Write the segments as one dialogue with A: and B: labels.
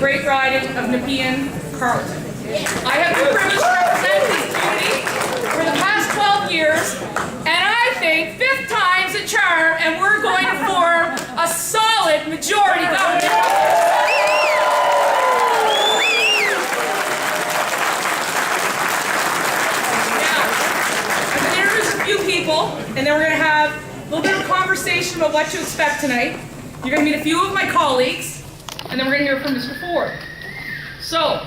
A: great riding of Nepean Carleton. I have the privilege to represent this community for the past 12 years, and I think 5th time's a charm, and we're going to form a solid majority government. And then we're going to have a little bit of a conversation about what to expect tonight. You're going to meet a few of my colleagues, and then we're going to hear from Mr. Ford. So,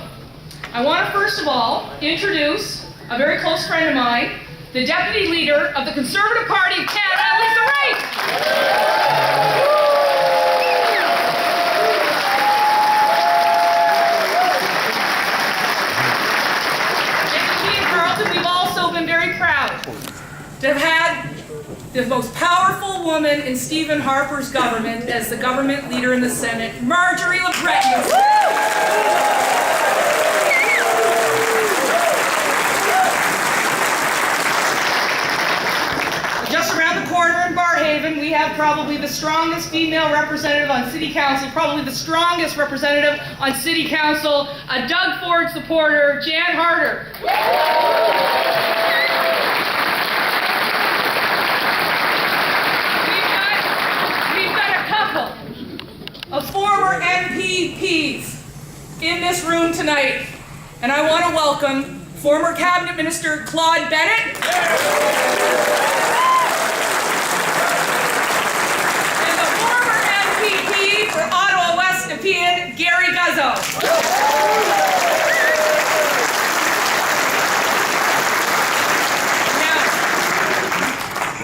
A: I want to first of all introduce a very close friend of mine, the Deputy Leader of the Conservative Party of Canada, Lisa Wright. We've also been very proud to have had the most powerful woman in Stephen Harper's government as the government leader in the Senate, Marjorie LeBreton. Just around the corner in Barrhaven, we have probably the strongest female representative on City Council, probably the strongest representative on City Council, a Doug Ford supporter, Jan Harder. Of former MPPs in this room tonight, and I want to welcome former Cabinet Minister Claude Bennett and the former MPP for Ottawa-West Nepean, Gary Guzzo.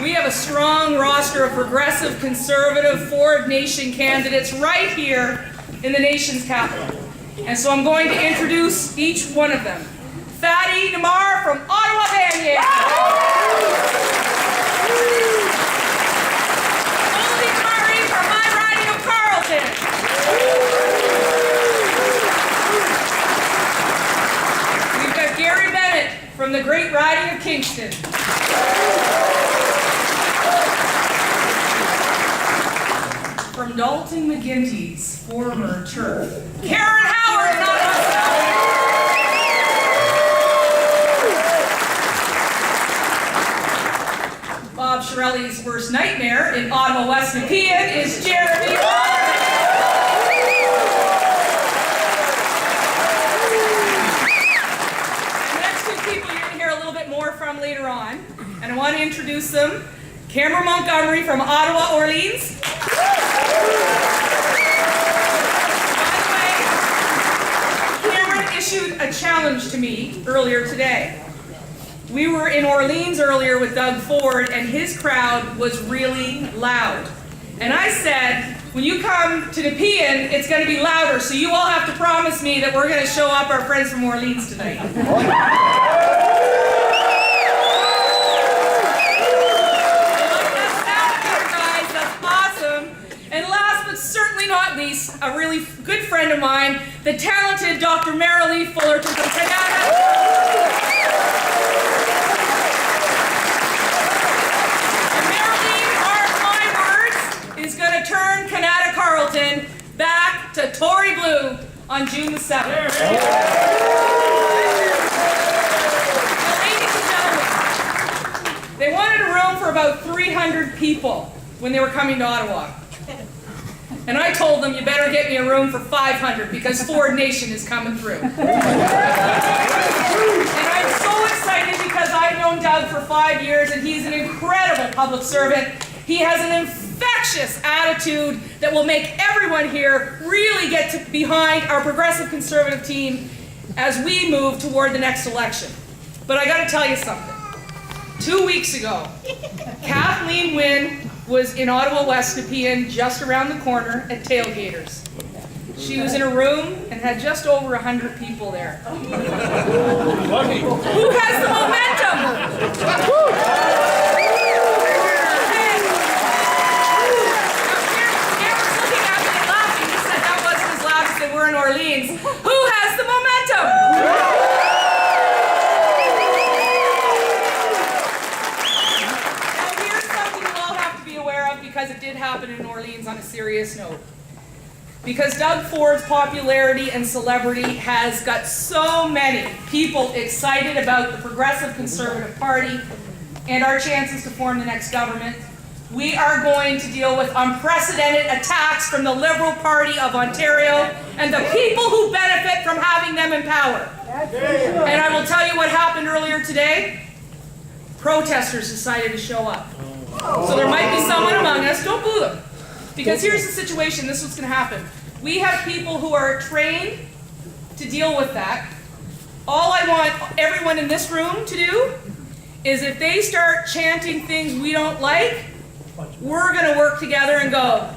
A: We have a strong roster of progressive, conservative, Ford Nation candidates right here in the nation's capital. And so I'm going to introduce each one of them. Fatty Namar from Ottawa-2018. Goldie Murray from my riding of Carleton. We've got Gary Bennett from the great riding of Kingston. From Dalton McGuinty's former turf, Karen Howard, Bob Shirelli's worst nightmare in Ottawa-West Nepean is Jeremy Roberts. The next two people you're going to hear a little bit more from later on, and I want to introduce them. Cameron Montgomery from Ottawa-Orleans. Issued a challenge to me earlier today. We were in Orleans earlier with Doug Ford, and his crowd was really loud. And I said, when you come to Nepean, it's going to be louder, so you all have to promise me that we're going to show up our friends from Orleans tonight. Not least, a really good friend of mine, the talented Dr. Marilee Fullerton from Canada. And Marilee, mark my words, is going to turn Canada Carleton back to Tory Blue on June the 7th. Now, ladies and gentlemen, they wanted a room for about 300 people when they were coming to Ottawa. And I told them, you better get me a room for 500 because Ford Nation is coming through. And I'm so excited because I've known Doug for 5 years and he's an incredible public servant. He has an infectious attitude that will make everyone here really get behind our progressive conservative team as we move toward the next election. But I got to tell you something. 2 weeks ago, Kathleen Wynne was in Ottawa-West Nepean, just around the corner at Tailgaters. She was in a room and had just over 100 people there. Who has the momentum? Cameron's looking at me and laughing. He said that wasn't as loud as they were in Orleans. Who has the momentum? Now here's something you all have to be aware of because it did happen in Orleans on a serious note. because Doug Ford's popularity and celebrity has got so many people excited about the Progressive Conservative Party and our chances to form the next government. We are going to deal with unprecedented attacks from the Liberal Party of Ontario and the people who benefit from having them in power. And I will tell you what happened earlier today. Protesters decided to show up. So there might be someone among us, don't boo them. Because here's the situation, this is what's going to happen. We have people who are trained to deal with that. All I want everyone in this room to do is if they start chanting things we don't like, we're going to work together and go,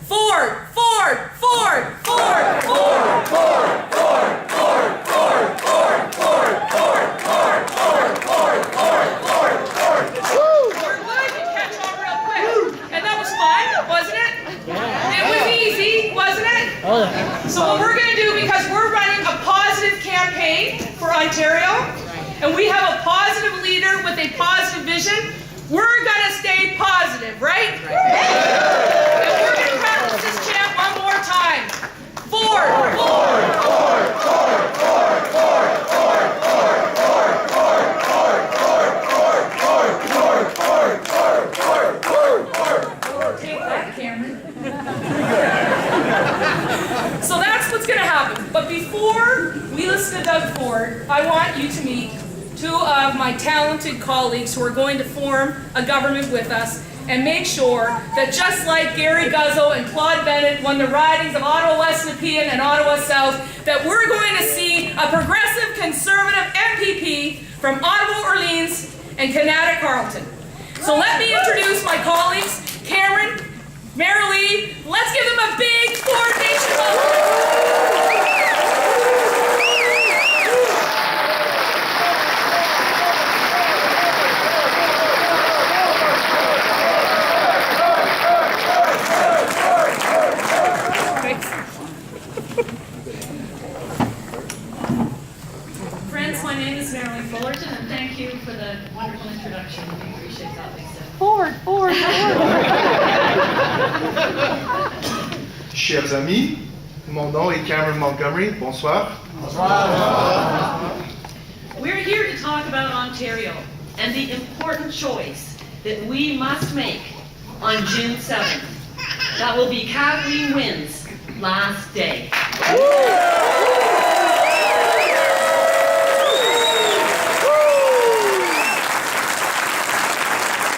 A: Ford, Ford, Ford, Ford, Ford, Ford, Ford, Ford, Ford, Ford, Ford, Ford, Ford, Ford, Ford, Ford, Ford, Ford. We're going to catch on real quick. And that was fun, wasn't it? It was easy, wasn't it? So what we're going to do, because we're running a positive campaign for Ontario, and we have a positive leader with a positive vision, we're going to stay positive, right? And we're going to practice this chant one more time. Ford, Ford, Ford, Ford, Ford, Ford, Ford, Ford, Ford, Ford, Ford, Ford, Ford, Ford, Ford, Ford, Ford, Ford, Ford. Take that, Cameron. So that's what's going to happen. But before we listen to Doug Ford, I want you to meet two of my talented colleagues who are going to form a government with us and make sure that just like Gary Guzzo and Claude Bennett won the ridings of Ottawa West Nepean and Ottawa South, that we're going to see a progressive conservative MPP from Ottawa Orleans and Canada Carleton. So let me introduce my colleagues, Cameron, Marilee. Let's give them a big Ford Nation welcome.
B: Friends, my name is Marilyn Fullerton, and thank you for the wonderful introduction. We appreciate that, Lisa.
A: Ford, Ford, Ford.
C: Chers amis, mon nom est Cameron Montgomery. Bonsoir.
B: We're here to talk about Ontario and the important choice that we must make on June 7th. That will be Kathleen Wynne's last day.